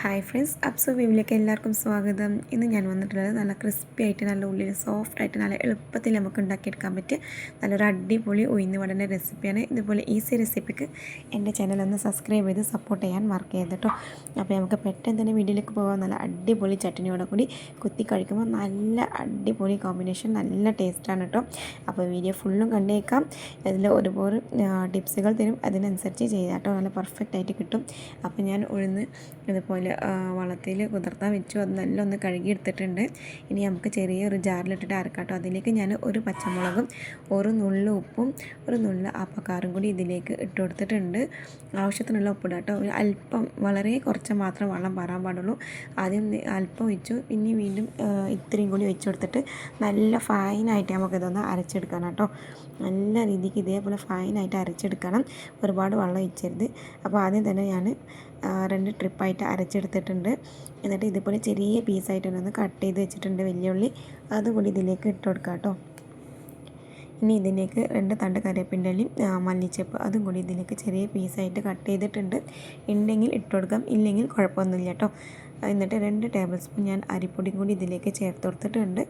Hi friends, അപ്സോ വേവിലേക്ക് എല്ലാവർക്കും സ്വാഗതം. ഇന്ന് ഞാൻ വന്നിട്ടുള്ളത് നല്ല ക്രിസ്പി ആയിട്ട്, നല്ല ഉള്ളിൽ സോഫ്റ്റ് ആയിട്ട്, നല്ല എളുപ്പത്തിൽ നമുക്ക് ഉണ്ടാക്കിയെടുക്കാൻ പറ്റിയ നല്ലൊരു അടിപൊളി ഉഴുന്ന് വടേൻ്റെ റെസിപ്പിയാണ്. ഇതുപോലെ ഈസി റെസിപ്പിക്ക് എൻ്റെ ചാനൽ ഒന്ന് സബ്സ്ക്രൈബ് ചെയ്ത് സപ്പോർട്ട് ചെയ്യാൻ മറക്കരുത് കേട്ടോ. അപ്പോൾ നമുക്ക് പെട്ടെന്ന് തന്നെ വീഡിയോയിലേക്ക് പോകാം. നല്ല അടിപൊളി ചട്നിയോടെ കൂടി കുത്തി കഴിക്കുമ്പോൾ നല്ല അടിപൊളി കോമ്പിനേഷൻ, നല്ല ടേസ്റ്റാണ് കേട്ടോ. അപ്പോൾ വീഡിയോ ഫുള്ളും കണ്ടേക്കാം. അതിൽ ഒരുപാട് ടിപ്സുകൾ തരും, അതിനനുസരിച്ച് ചെയ്യാം കേട്ടോ. നല്ല പെർഫെക്റ്റ് ആയിട്ട് കിട്ടും. അപ്പോൾ ഞാൻ ഉഴുന്ന് ഇതുപോലെ വെള്ളത്തിൽ കുതിർത്താൻ വെച്ചു. അത് നല്ല ഒന്ന് കഴുകിയെടുത്തിട്ടുണ്ട്. ഇനി നമുക്ക് ചെറിയൊരു ജാറിലിട്ടിട്ട് അരക്കാട്ടോ. അതിലേക്ക് ഞാൻ ഒരു പച്ചമുളകും ഒരു നുള്ളു ഉപ്പും ഒരു നുള്ളു ആപ്പക്കാറും കൂടി ഇതിലേക്ക് ഇട്ട് കൊടുത്തിട്ടുണ്ട്. ആവശ്യത്തിനുള്ള ഉപ്പിടാട്ടോ. ഒരു അല്പം, വളരെ കുറച്ച് മാത്രം വെള്ളം പാറാൻ പാടുള്ളൂ. ആദ്യം അല്പം ഒഴിച്ചു, പിന്നെ വീണ്ടും ഇത്രയും കൂടി ഒഴിച്ചു കൊടുത്തിട്ട് നല്ല ഫൈനായിട്ട് നമുക്കിതൊന്ന് അരച്ചെടുക്കണം കേട്ടോ. നല്ല രീതിക്ക് ഇതേപോലെ ഫൈനായിട്ട് അരച്ചെടുക്കണം. ഒരുപാട് വെള്ളം ഒഴിച്ചരുത്. അപ്പോൾ ആദ്യം തന്നെ ഞാൻ 2 ട്രിപ്പായിട്ട് അരച്ചെടുത്തിട്ടുണ്ട്. എന്നിട്ട് ഇതുപോലെ ചെറിയ പീസായിട്ടൊന്ന് കട്ട് ചെയ്ത് വെച്ചിട്ടുണ്ട് വലിയ ഉള്ളി. അതുകൂടി ഇതിലേക്ക് ഇട്ട് കൊടുക്കാം കേട്ടോ. ഇനി ഇതിലേക്ക് 2 തണ്ട് കറിവേപ്പിൻ്റെലയും മല്ലിച്ചപ്പ് അതും കൂടി ഇതിലേക്ക് ചെറിയ പീസായിട്ട് കട്ട് ചെയ്തിട്ടുണ്ട്. ഉണ്ടെങ്കിൽ ഇട്ട് കൊടുക്കാം, ഇല്ലെങ്കിൽ കുഴപ്പമൊന്നുമില്ല കേട്ടോ. എന്നിട്ട് 2 ടേബിൾ സ്പൂൺ ഞാൻ അരിപ്പൊടിയും കൂടി ഇതിലേക്ക് ചേർത്ത് കൊടുത്തിട്ടുണ്ട്.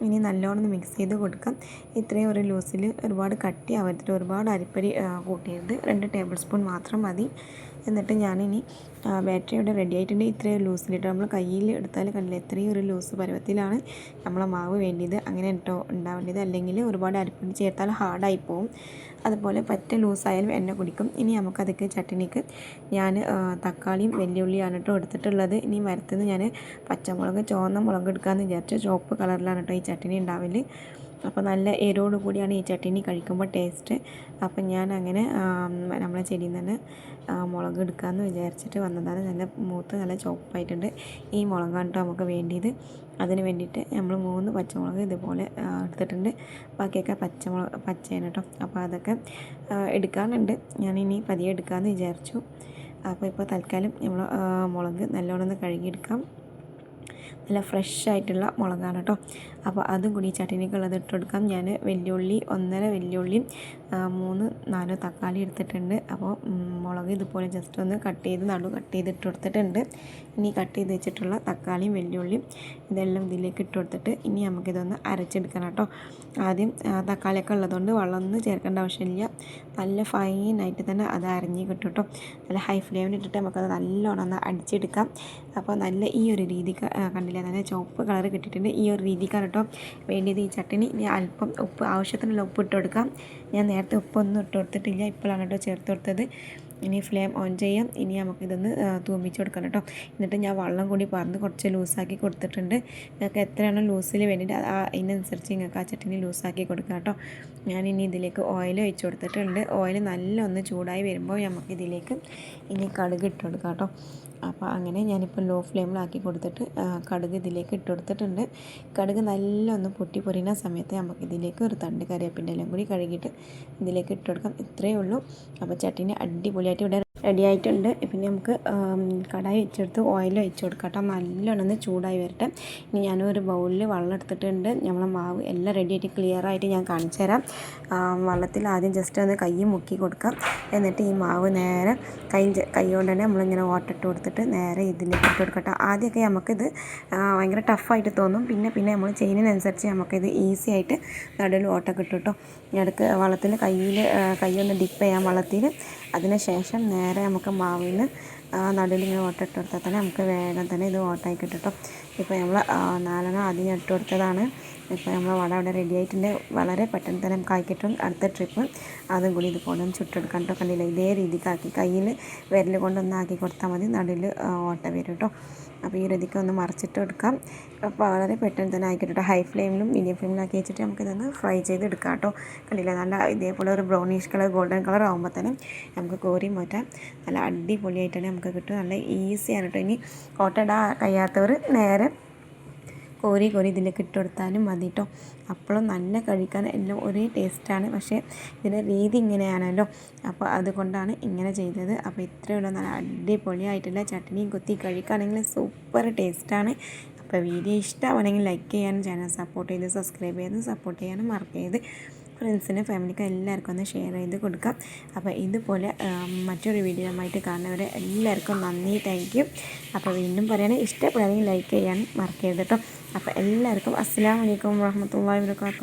ഇനി നല്ലോണം മിക്സ് ചെയ്ത് കൊടുക്കാം. ഇത്രയും ഒരു ലൂസിൽ, ഒരുപാട് കട്ടി ആവരുത്, ഒരുപാട് അരിപ്പൊടി കൂട്ടിയത് 2 ടേബിൾ സ്പൂൺ മാത്രം മതി. എന്നിട്ട് ഞാനിനി ബാറ്ററി ഇവിടെ റെഡി ആയിട്ടുണ്ട്. ഇത്രയും ലൂസിലിട്ട് നമ്മൾ കയ്യിൽ എടുത്താൽ കണ്ടില്ല, ഇത്രയും ഒരു ലൂസ് പരുവത്തിലാണ് നമ്മളെ മാവ് വേണ്ടിയത്. അങ്ങനെ കേട്ടോ ഉണ്ടാവേണ്ടത്. അല്ലെങ്കിൽ ഒരുപാട് അരിപ്പൊടി ചേർത്താൽ ഹാർഡായി പോവും. അതുപോലെ പറ്റ ലൂസായാലും എണ്ണ കുടിക്കും. ഇനി നമുക്കതൊക്കെ ചട്നിക്ക് ഞാൻ തക്കാളിയും വെല്ലുള്ളിയാണ് കേട്ടോ എടുത്തിട്ടുള്ളത്. ഇനി മരത്തുനിന്ന് ഞാൻ പച്ചമുളക്, ചുവന്ന മുളക് എടുക്കാമെന്ന് വിചാരിച്ചു. ചുവപ്പ് കളറിലാണ് കേട്ടോ ഈ ചട്നി ഉണ്ടാവല്. അപ്പോൾ നല്ല എരിവോട് കൂടിയാണ് ഈ ചട്നി കഴിക്കുമ്പോൾ ടേസ്റ്റ്. അപ്പം ഞാൻ അങ്ങനെ നമ്മളെ ചെടിയിൽ നിന്ന് മുളക് എടുക്കാമെന്ന് വിചാരിച്ചിട്ട് വന്നതാണ്. നല്ല മൂത്ത് നല്ല ചുവപ്പായിട്ടുണ്ട്. ഈ മുളകാണ് കേട്ടോ നമുക്ക് വേണ്ടിയത്. അതിന് വേണ്ടിയിട്ട് നമ്മൾ 3 പച്ചമുളക് ഇതുപോലെ എടുത്തിട്ടുണ്ട്. ബാക്കിയൊക്കെ പച്ചയാണ് കേട്ടോ. അപ്പോൾ അതൊക്കെ എടുക്കാനുണ്ട്. ഞാനിനി പതിയെ എടുക്കാമെന്ന് വിചാരിച്ചു. അപ്പോൾ ഇപ്പോൾ തൽക്കാലം നമ്മൾ മുളക് നല്ലോണം ഒന്ന് കഴുകിയെടുക്കാം. നല്ല ഫ്രഷ് ആയിട്ടുള്ള മുളകാണ് കേട്ടോ. അപ്പോൾ അതും കൂടി ചട്നിക്കുള്ളത് ഇട്ട് കൊടുക്കാം. ഞാൻ വെല്ലുള്ളി 1.5 വെല്ലുള്ളിയും 3-4 തക്കാളി എടുത്തിട്ടുണ്ട്. അപ്പോൾ മുളക് ഇതുപോലെ ജസ്റ്റ് ഒന്ന് കട്ട് ചെയ്ത് ഇട്ട് കൊടുത്തിട്ടുണ്ട്. ഇനി കട്ട് ചെയ്ത് വെച്ചിട്ടുള്ള തക്കാളിയും വെല്ലുള്ളിയും ഇതെല്ലാം ഇതിലേക്ക് ഇട്ട് കൊടുത്തിട്ട് ഇനി നമുക്കിതൊന്ന് അരച്ചെടുക്കണം കേട്ടോ. ആദ്യം തക്കാളിയൊക്കെ ഉള്ളതുകൊണ്ട് വെള്ളമൊന്നും ചേർക്കേണ്ട ആവശ്യമില്ല. നല്ല ഫൈനായിട്ട് തന്നെ അത് അരഞ്ഞ് കിട്ടും കേട്ടോ. നല്ല ഹൈ ഫ്ലെയിമിലിട്ടിട്ട് നമുക്കത് നല്ലോണം ഒന്ന് അടിച്ചെടുക്കാം. അപ്പോൾ നല്ല ഈ ഒരു രീതിക്ക് കണ്ടില്ലേ, നല്ല ചുവപ്പ് കളർ കിട്ടിയിട്ടുണ്ട്. ഈ ഒരു രീതിക്കാണ് കേട്ടോ വേണ്ടിയത് ഈ ചട്നി. ഇനി അല്പം ഉപ്പ്, ആവശ്യത്തിനുള്ള ഉപ്പ് ഇട്ട് കൊടുക്കാം. ഞാൻ നേരത്തെ ഉപ്പൊന്നും ഇട്ട് കൊടുത്തിട്ടില്ല, ഇപ്പോഴാണ് കേട്ടോ ചേർത്ത് കൊടുത്തത്. ഇനി ഫ്ലെയിം ഓൺ ചെയ്യാം. ഇനി നമുക്കിതൊന്ന് തൂമിച്ച് കൊടുക്കണം കേട്ടോ. എന്നിട്ട് ഞാൻ വെള്ളം കൂടി പറഞ്ഞ് കുറച്ച് ലൂസാക്കി കൊടുത്തിട്ടുണ്ട്. നിങ്ങൾക്ക് എത്രയാണോ ലൂസിൽ വേണ്ടിയിട്ട് അതിനനുസരിച്ച് നിങ്ങൾക്ക് ആ ചട്നി ലൂസാക്കി കൊടുക്കാം കേട്ടോ. ഞാനിനി ഇതിലേക്ക് ഓയിൽ ഒഴിച്ച് കൊടുത്തിട്ടുണ്ട്. ഓയിൽ നല്ല ഒന്ന് ചൂടായി വരുമ്പോൾ നമുക്കിതിലേക്ക് ഇനി കടുക് ഇട്ട് കൊടുക്കാം കേട്ടോ. അപ്പോൾ അങ്ങനെ ഞാനിപ്പോൾ ലോ ഫ്ലെയിമിലാക്കി കൊടുത്തിട്ട് കടുക് ഇതിലേക്ക് ഇട്ട് കൊടുത്തിട്ടുണ്ട്. കടുക് നല്ല ഒന്ന് പൊട്ടി പൊരിയുന്ന സമയത്ത് നമുക്കിതിലേക്ക് ഒരു തണ്ട് കറിവേപ്പിൻ്റെ എല്ലാം കൂടി കഴുകിയിട്ട് ഇതിലേക്ക് ഇട്ട് കൊടുക്കാം. ഇത്രയേ ഉള്ളൂ. അപ്പോൾ ചട്നി അടിപൊളിയായിട്ട് ഇവിടെ റെഡി ആയിട്ടുണ്ട്. പിന്നെ നമുക്ക് കടായി വെച്ചെടുത്ത് ഓയിൽ ഒഴിച്ച് കൊടുക്കാം കേട്ടോ. നല്ലോണം ഒന്ന് ചൂടായി വരട്ടെ. ഇനി ഞാനൊരു ബൗളിൽ വെള്ളം എടുത്തിട്ടുണ്ട്. നമ്മളെ മാവ് എല്ലാം റെഡിയായിട്ട് ക്ലിയറായിട്ട് ഞാൻ കാണിച്ചു തരാം. വെള്ളത്തിൽ ആദ്യം ജസ്റ്റ് ഒന്ന് കൈ മുക്കി കൊടുക്കാം. എന്നിട്ട് ഈ മാവ് നേരെ കൈ കൊണ്ട് തന്നെ നമ്മളിങ്ങനെ ഓട്ടിട്ട് കൊടുത്തിട്ട് നേരെ ഇതിലേക്ക് ഇട്ട് കൊടുക്കട്ടെ. ആദ്യമൊക്കെ നമുക്കിത് ഭയങ്കര ടഫായിട്ട് തോന്നും. പിന്നെ നമ്മൾ ചെയ്യുന്നതിനനുസരിച്ച് നമുക്കിത് ഈസി ആയിട്ട് നടുവിൽ ഓട്ട കിട്ടും കേട്ടോ. ഇടയ്ക്ക് വെള്ളത്തിൽ കൈ ഒന്ന് ഡിപ്പ് ചെയ്യാം വെള്ളത്തിൽ. അതിന് ശേഷം നേരെ നമുക്ക് മാവിന് നടുവിൽ ഇങ്ങനെ ഓട്ടിട്ട് കൊടുത്താൽ തന്നെ നമുക്ക് വേഗം തന്നെ ഇത് ഓട്ടായി കിട്ടും കേട്ടോ. ഇപ്പോൾ നമ്മൾ 4 ആദ്യം ഇട്ട് കൊടുത്തതാണ്. ഇപ്പോൾ നമ്മൾ വട അവിടെ റെഡി ആയിട്ടുണ്ട്. വളരെ പെട്ടെന്ന് തന്നെ നമുക്ക് ആക്കിയിട്ടും അടുത്ത ട്രിപ്പ് അതും കൂടി ഇതുപോലെ ഒന്ന് ചുട്ടെടുക്കാൻ കേട്ടോ. കണ്ടില്ല, ഇതേ രീതിക്കാക്കി കയ്യിൽ വിരൽ കൊണ്ടൊന്ന് ആക്കി കൊടുത്താൽ മതി, നടുവിൽ ഓട്ട വരും കേട്ടോ. അപ്പോൾ ഈ രീതിക്ക് ഒന്ന് മറിച്ചിട്ട് എടുക്കാം. അപ്പോൾ വളരെ പെട്ടെന്ന് തന്നെ ആയിക്കിട്ടോ. ഹൈ ഫ്ലെയിമിലും മീഡിയം ഫ്ലെയിമിലാക്കി വെച്ചിട്ട് നമുക്കിതൊന്ന് ഫ്രൈ ചെയ്ത് എടുക്കാം കേട്ടോ. കണ്ടില്ല, നല്ല ഇതേപോലെ ഒരു ബ്രൗണിഷ് കളർ, ഗോൾഡൻ കളർ ആകുമ്പോൾ തന്നെ നമുക്ക് കോരി മാറ്റാം. നല്ല അടിപൊളിയായിട്ട് തന്നെ നമുക്ക് കിട്ടും. നല്ല ഈസിയാണ് കേട്ടോ. ഇനി ഓട്ട കഴിയാത്തവർ നേരെ കോരി ഇതിലേക്ക് ഇട്ട് കൊടുത്താലും മതി കേട്ടോ. അപ്പോഴും നല്ല കഴിക്കാൻ എല്ലാം ഒരേ ടേസ്റ്റാണ്. പക്ഷേ ഇതിൻ്റെ രീതി ഇങ്ങനെയാണല്ലോ, അപ്പോൾ അതുകൊണ്ടാണ് ഇങ്ങനെ ചെയ്തത്. അപ്പോൾ ഇത്രയുള്ള നല്ല അടിപൊളിയായിട്ടുള്ള ചട്നിയും കുത്തി കഴിക്കുകയാണെങ്കിൽ സൂപ്പർ ടേസ്റ്റാണ്. അപ്പോൾ വീഡിയോ ഇഷ്ടമാണെങ്കിൽ ലൈക്ക് ചെയ്യാനും ചാനൽ സപ്പോർട്ട് ചെയ്ത് സബ്സ്ക്രൈബ് ചെയ്ത് സപ്പോർട്ട് ചെയ്യാനും മറക്കരുത്. ഫ്രണ്ട്സിനും ഫാമിലിക്കും എല്ലാവർക്കും ഒന്ന് ഷെയർ ചെയ്ത് കൊടുക്കാം. അപ്പോൾ ഇതുപോലെ മറ്റൊരു വീഡിയോയുമായിട്ട് കാണുന്നവരെ എല്ലാവർക്കും നന്ദി, താങ്ക് യു. അപ്പോൾ വീണ്ടും പറയണേ, ഇഷ്ടപ്പെടുകയാണെങ്കിൽ ലൈക്ക് ചെയ്യാൻ മറക്കരുത് കേട്ടോ. അപ്പോൾ എല്ലാവർക്കും അസ്സലാമു അലൈക്കും വറഹ്മത്തുള്ളാഹി വബറകാതുഹു.